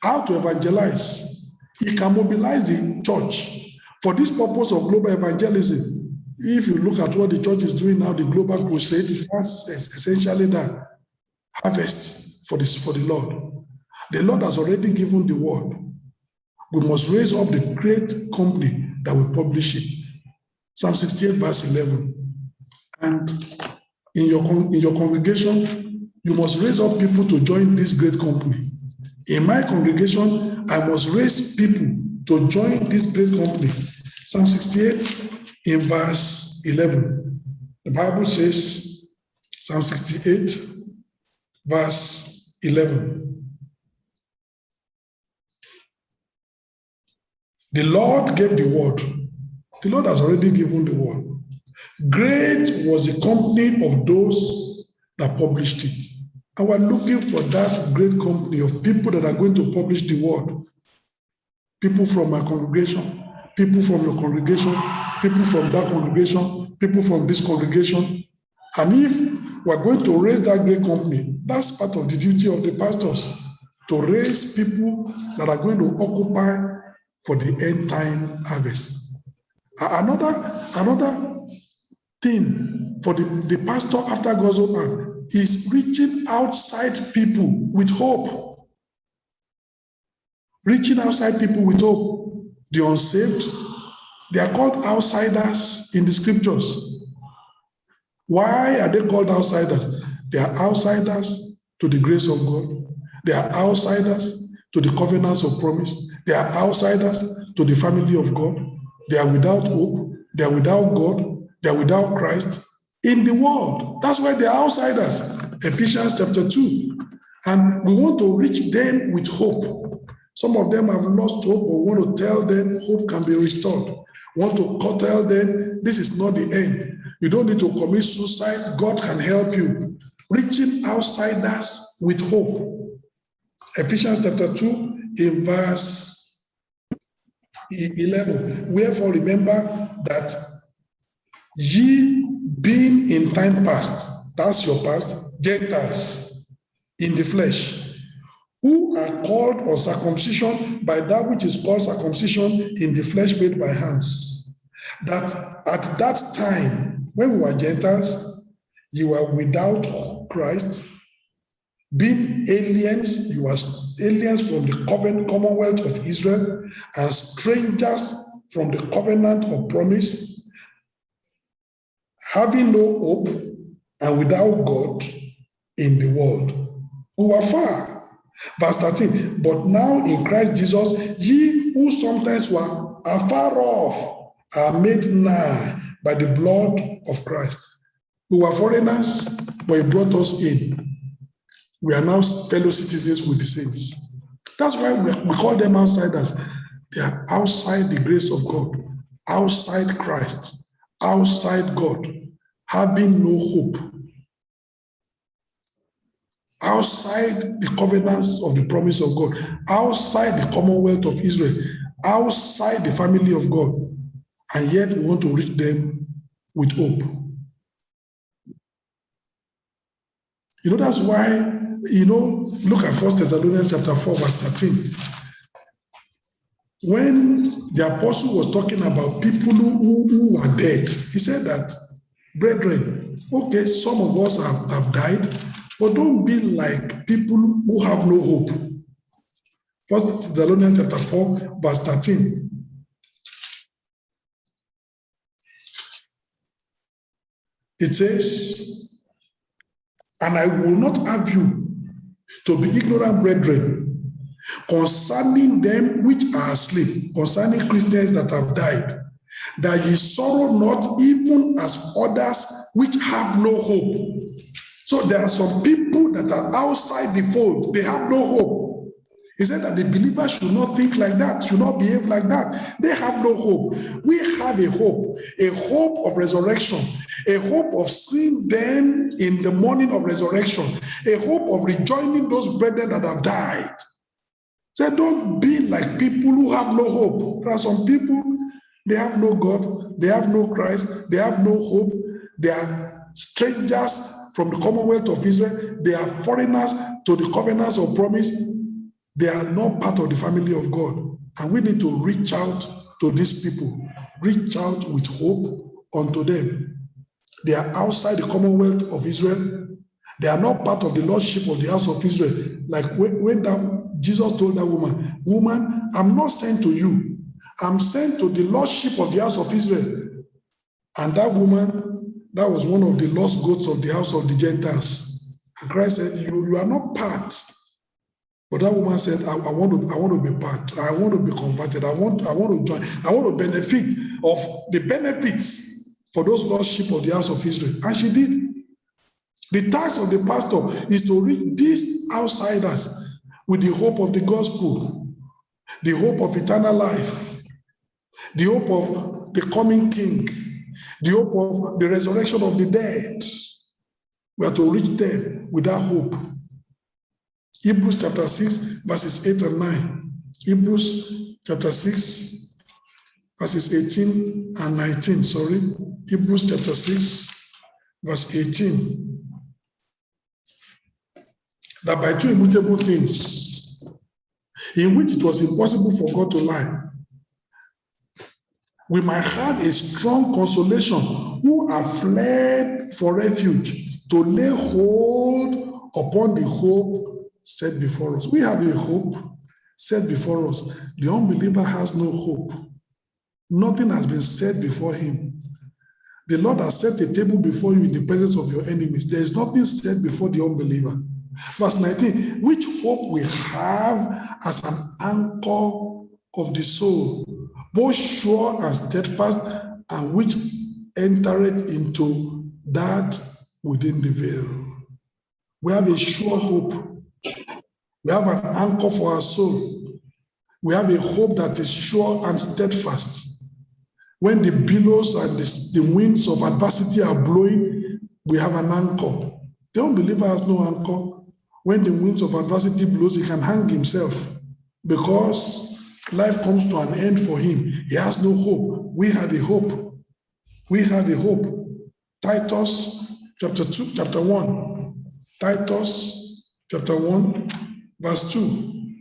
how to evangelize. He can mobilize the church for this purpose of global evangelism. If you look at what the church is doing now, the global crusade, that's essentially that harvest for the Lord. The Lord has already given the word. We must raise up the great company that will publish it. Psalm 68, verse 11. And in your congregation, you must raise up people to join this great company. In my congregation, I must raise people to join this great company. Psalm 68 in verse 11. The Bible says, Psalm 68, verse 11. The Lord gave the word. The Lord has already given the word. Great was the company of those that published it. And we're looking for that great company of people that are going to publish the word. People from my congregation, people from your congregation, people from that congregation, people from this congregation. And if we're going to raise that great company, that's part of the duty of the pastors, to raise people that are going to occupy for the end time harvest. Another thing for the pastor after God's own is reaching outside people with hope. Reaching outside people with hope. The unsaved, they are called outsiders in the scriptures. Why are they called outsiders? They are outsiders to the grace of God. They are outsiders to the covenants of promise. They are outsiders to the family of God. They are without hope. They are without God. They are without Christ in the world. That's why they are outsiders. Ephesians chapter 2. And we want to reach them with hope. Some of them have lost hope, but we want to tell them hope can be restored. We want to tell them this is not the end. You don't need to commit suicide. God can help you. Reaching outsiders with hope. Ephesians chapter 2 in verse 11. Wherefore remember that ye being in time past, that's your past, Gentiles in the flesh, who are called uncircumcision by that which is called circumcision in the flesh made by hands. That at that time, when we were Gentiles, you were without Christ, being aliens, you were aliens from the commonwealth of Israel, and strangers from the covenant of promise, having no hope and without God in the world. We were far. Verse 13, but now in Christ Jesus, ye who sometimes were afar off are made nigh by the blood of Christ. We were foreigners, but he brought us in. We are now fellow citizens with the saints. That's why we call them outsiders. They are outside the grace of God, outside Christ, outside God, having no hope, outside the covenants of the promise of God, outside the commonwealth of Israel, outside the family of God, and yet we want to reach them with hope. That's why, look at 1 Thessalonians chapter 4, verse 13. When the apostle was talking about people who are dead, he said that, brethren, okay, some of us have died, but don't be like people who have no hope. 1 Thessalonians chapter 4, verse 13. It says, and I will not have you to be ignorant, brethren, concerning them which are asleep, concerning Christians that have died, that ye sorrow not even as others which have no hope. So there are some people that are outside the fold. They have no hope. He said that the believer should not think like that, should not behave like that. They have no hope. We have a hope of resurrection, a hope of seeing them in the morning of resurrection, a hope of rejoining those brethren that have died. So don't be like people who have no hope. There are some people, they have no God, they have no Christ, they have no hope, they are strangers from the commonwealth of Israel, they are foreigners to the covenants of promise. They are not part of the family of God. And we need to reach out to these people, reach out with hope unto them. They are outside the commonwealth of Israel. They are not part of the lordship of the house of Israel. Like when Jesus told that woman, I'm not sent to you. I'm sent to the lordship of the house of Israel. And that woman, that was one of the lost goats of the house of the Gentiles. And Christ said, you are not part. But that woman said, I want to be part. I want to be converted. I want to join. I want to benefit of the benefits for those lost sheep of the house of Israel. And she did. The task of the pastor is to reach these outsiders with the hope of the gospel, the hope of eternal life, the hope of the coming king, the hope of the resurrection of the dead. We are to reach them with that hope. Hebrews chapter 6, verses 8 and 9. Hebrews chapter 6, verses 18 and 19. Hebrews chapter 6, verse 18. That by two immutable things, in which it was impossible for God to lie, we might have a strong consolation who are fled for refuge to lay hold upon the hope set before us. We have a hope set before us. The unbeliever has no hope. Nothing has been set before him. The Lord has set a table before you in the presence of your enemies. There is nothing set before the unbeliever. Verse 19, which hope we have as an anchor of the soul, both sure and steadfast, and which entereth into that within the veil. We have a sure hope. We have an anchor for our soul. We have a hope that is sure and steadfast. When the billows and the winds of adversity are blowing, we have an anchor. The unbeliever has no anchor. When the winds of adversity blows, he can hang himself because life comes to an end for him. He has no hope. We have a hope. We have a hope. Titus chapter 1. Titus chapter 1, verse 2.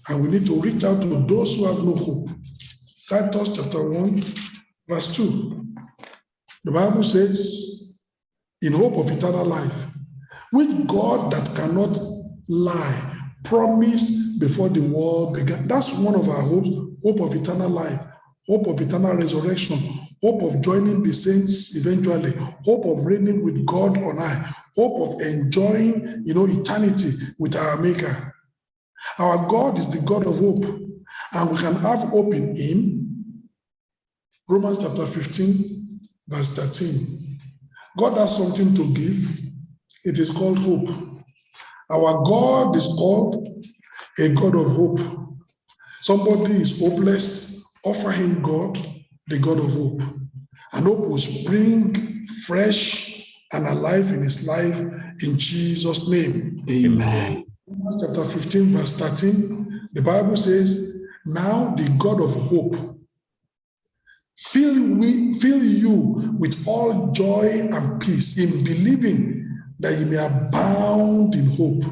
And we need to reach out to those who have no hope. Titus chapter 1, verse 2. The Bible says, in hope of eternal life, which God that cannot lie promised before the world began. That's one of our hopes, hope of eternal life, hope of eternal resurrection, hope of joining the saints eventually, hope of reigning with God on high, hope of enjoying, eternity with our Maker. Our God is the God of hope, and we can have hope in Him. Romans chapter 15, verse 13. God has something to give. It is called hope. Our God is called a God of hope. Somebody is hopeless, offer him God, the God of hope. And hope will spring fresh and alive in his life in Jesus' name. Amen. Romans chapter 15, verse 13, the Bible says, now the God of hope fill you with all joy and peace in believing that you may abound in hope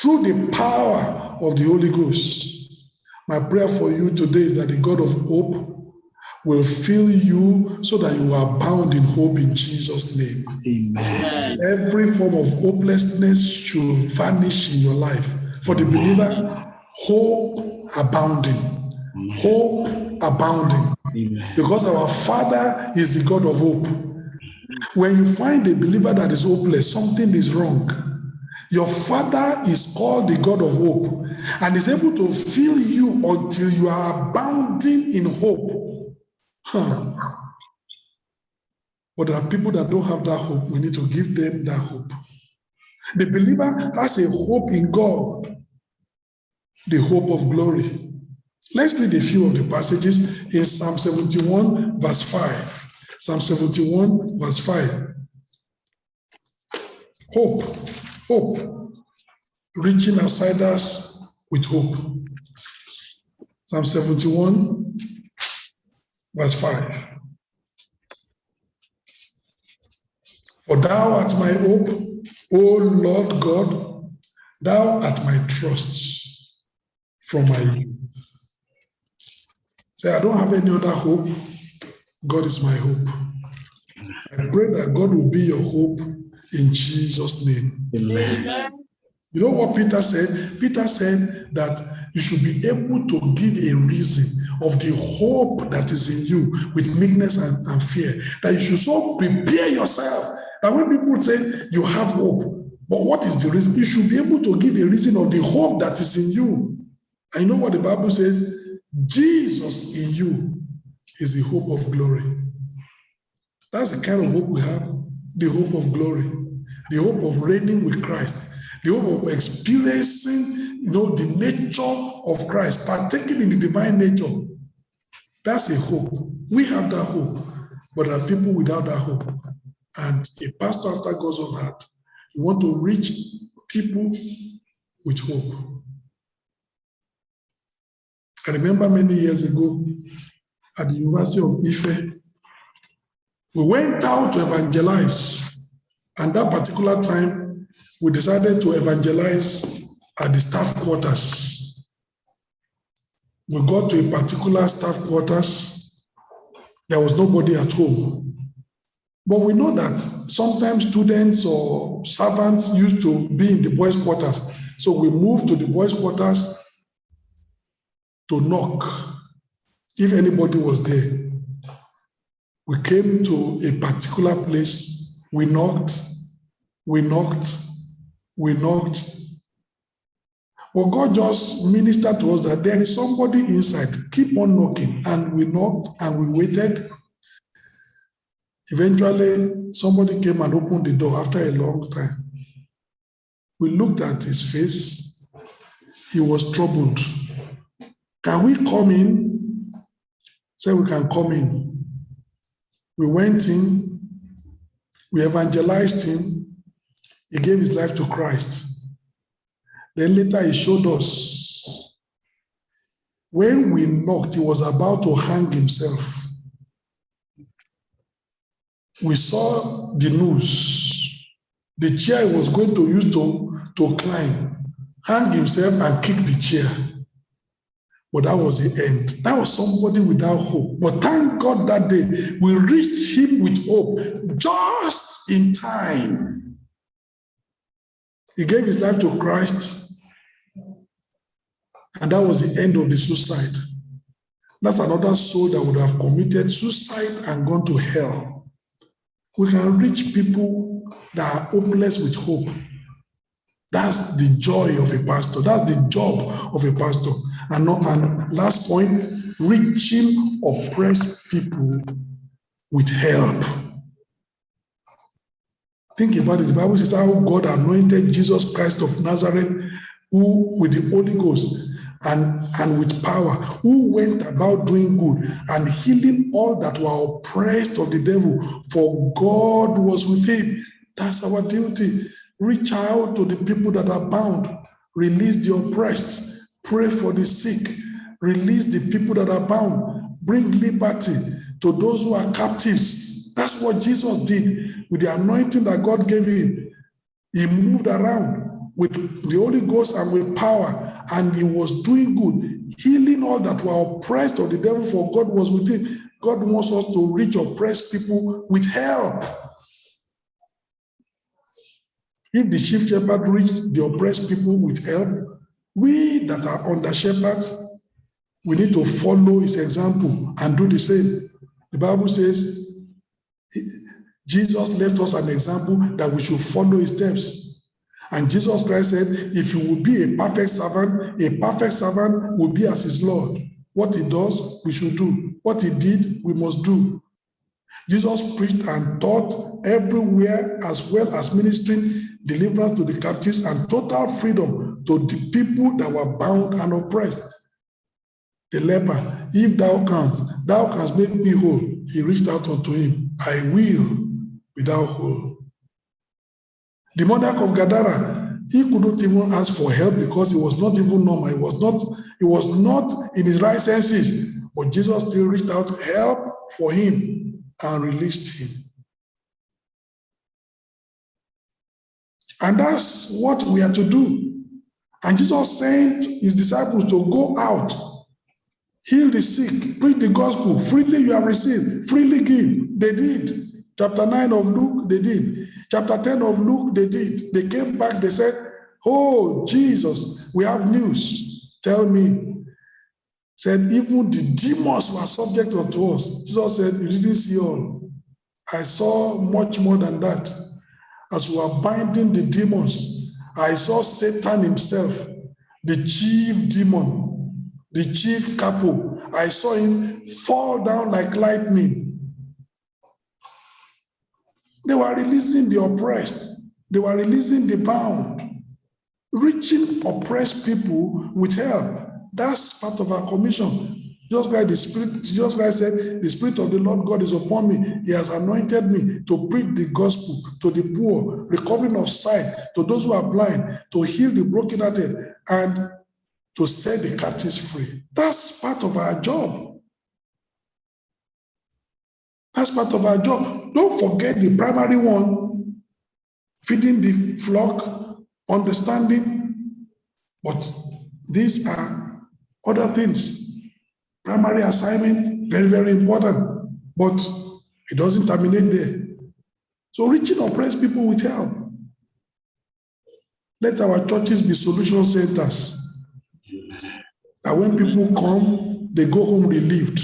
through the power of the Holy Ghost. My prayer for you today is that the God of hope will fill you so that you are abound in hope in Jesus' name. Amen. Every form of hopelessness should vanish in your life. For the believer, hope abounding. Hope abounding. Amen. Because our Father is the God of hope. When you find a believer that is hopeless, something is wrong. Your Father is called the God of hope and is able to fill you until you are abounding in hope. But there are people that don't have that hope. We need to give them that hope. The believer has a hope in God, the hope of glory. Let's read a few of the passages in Psalm 71, verse 5. Psalm 71, verse 5. Hope, reaching outsiders with hope. Psalm 71, verse 5. For thou art my hope, O Lord God, thou art my trust from my youth. Say, I don't have any other hope. God is my hope. I pray that God will be your hope in Jesus' name. Amen. You know what Peter said? Peter said that you should be able to give a reason of the hope that is in you with meekness and fear. That you should so prepare yourself that when people say you have hope, but what is the reason? You should be able to give a reason of the hope that is in you. And you know what the Bible says? Jesus in you is the hope of glory. That's the kind of hope we have, the hope of glory, the hope of reigning with Christ, the hope of experiencing, the nature of Christ, partaking in the divine nature. That's a hope. We have that hope, but there are people without that hope. And a pastor after God's own heart, you want to reach people with hope. I remember many years ago at the University of Ife, we went out to evangelize, and that particular time, we decided to evangelize at the staff quarters. We got to a particular staff quarters. There was nobody at home. But we know that sometimes students or servants used to be in the boys' quarters. So we moved to the boys' quarters to knock if anybody was there. We came to a particular place. We knocked. Well, God just ministered to us that there is somebody inside. Keep on knocking. And we knocked and we waited. Eventually, somebody came and opened the door after a long time. We looked at his face. He was troubled. Can we come in? Said we can come in. We went in. We evangelized him. He gave his life to Christ. Then later he showed us. When we knocked, he was about to hang himself. We saw the news. The chair he was going to use to climb, hang himself and kick the chair. But that was the end. That was somebody without hope. But thank God that day, we reached him with hope, just in time. He gave his life to Christ, and that was the end of the suicide. That's another soul that would have committed suicide and gone to hell. We can reach people that are hopeless with hope. That's the joy of a pastor. That's the job of a pastor. And last point, reaching oppressed people with help. Think about it. The Bible says how God anointed Jesus Christ of Nazareth, who with the Holy Ghost and with power, who went about doing good and healing all that were oppressed of the devil, for God was with him. That's our duty. Reach out to the people that are bound. Release the oppressed. Pray for the sick. Release the people that are bound. Bring liberty to those who are captives. That's what Jesus did with the anointing that God gave him. He moved around with the Holy Ghost and with power, and he was doing good, healing all that were oppressed of the devil, for God was with him. God wants us to reach oppressed people with help. If the chief shepherd reached the oppressed people with help, we that are under shepherds, we need to follow his example and do the same. The Bible says Jesus left us an example that we should follow his steps. And Jesus Christ said, if you will be a perfect servant will be as his Lord. What he does, we should do. What he did, we must do. Jesus preached and taught everywhere, as well as ministering deliverance to the captives and total freedom to the people that were bound and oppressed. The leper, if thou canst make me whole. He reached out unto him. I will be thou whole. The monarch of Gadara, he couldn't even ask for help because he was not even normal. He was not in his right senses. But Jesus still reached out to help for him and released him. And that's what we are to do. And Jesus sent his disciples to go out, heal the sick, preach the gospel. Freely you have received, freely give. They did. Chapter 9 of Luke, they did. Chapter 10 of Luke, they did. They came back, they said, oh, Jesus, we have news. Tell me. Said, even the demons were subject unto us. Jesus said, you didn't see all. I saw much more than that. As we were binding the demons, I saw Satan himself, the chief demon, the chief capo. I saw him fall down like lightning. They were releasing the oppressed. They were releasing the bound, reaching oppressed people with help. That's part of our commission. Jesus Christ said, the Spirit of the Lord God is upon me. He has anointed me to preach the gospel to the poor, recovering of sight, to those who are blind, to heal the brokenhearted, and to set the captives free. That's part of our job. That's part of our job. Don't forget the primary one, feeding the flock, understanding. But these are other things. Primary assignment, very, very important. But it doesn't terminate there. So reaching oppressed people with help. Let our churches be solution centers. That when people come, they go home relieved.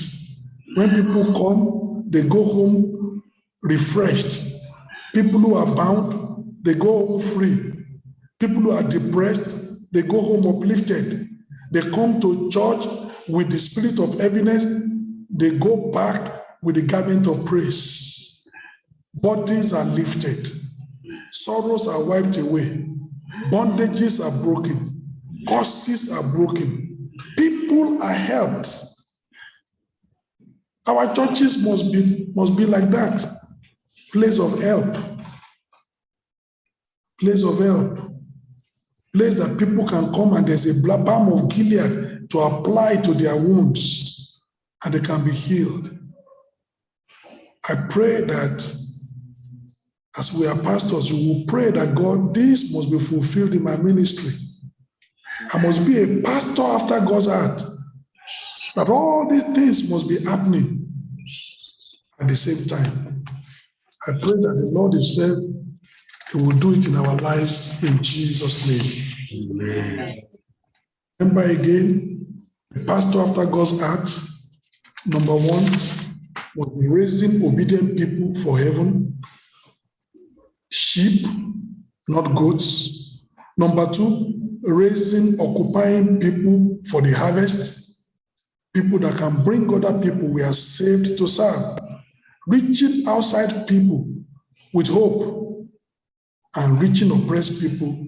When people come, they go home refreshed. People who are bound, they go home free. People who are depressed, they go home uplifted. They come to church with the spirit of heaviness, they go back with the garment of praise. Burdens are lifted. Sorrows are wiped away. Bondages are broken. Curses are broken. People are helped. Our churches must be like that. Place of help. Place of help. Place that people can come and there's a balm of Gilead to apply to their wounds and they can be healed. I pray that as we are pastors, we will pray that God, this must be fulfilled in my ministry. I must be a pastor after God's heart. That all these things must be happening at the same time. I pray that the Lord himself, he will do it in our lives in Jesus' name. Amen. Remember again, a pastor after God's heart, number one, must be raising obedient people for heaven. Sheep, not goats. Number two, raising, occupying people for the harvest. People that can bring other people we are saved to serve. Reaching outside people with hope and reaching oppressed people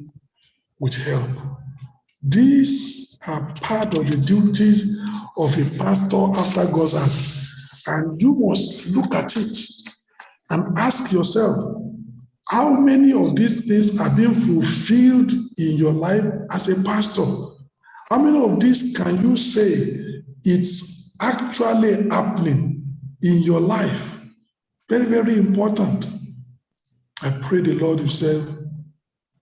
with help. These are part of the duties of a pastor after God's heart. And you must look at it and ask yourself, how many of these things are being fulfilled in your life as a pastor? How many of these can you say it's actually happening in your life? Very, very important. I pray the Lord himself,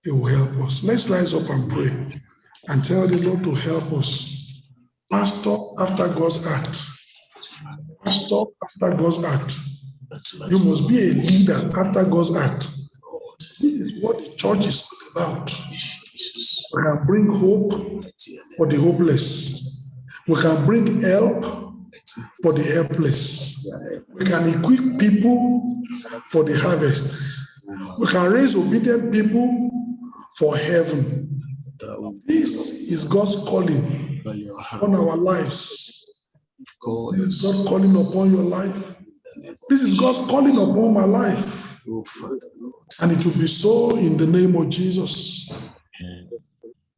he will help us. Let's rise up and pray and tell the Lord to help us. Pastor after God's heart. Pastor after God's heart. You must be a leader after God's heart. This is what the church is all about. We can bring hope for the hopeless. We can bring help for the helpless. We can equip people for the harvest. We can raise obedient people for heaven. This is God's calling on our lives. This is God's calling upon your life. This is God's calling upon my life. And it will be so in the name of Jesus.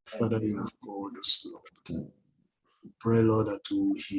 Father, you have called us, Lord. Pray, Lord, that we will heed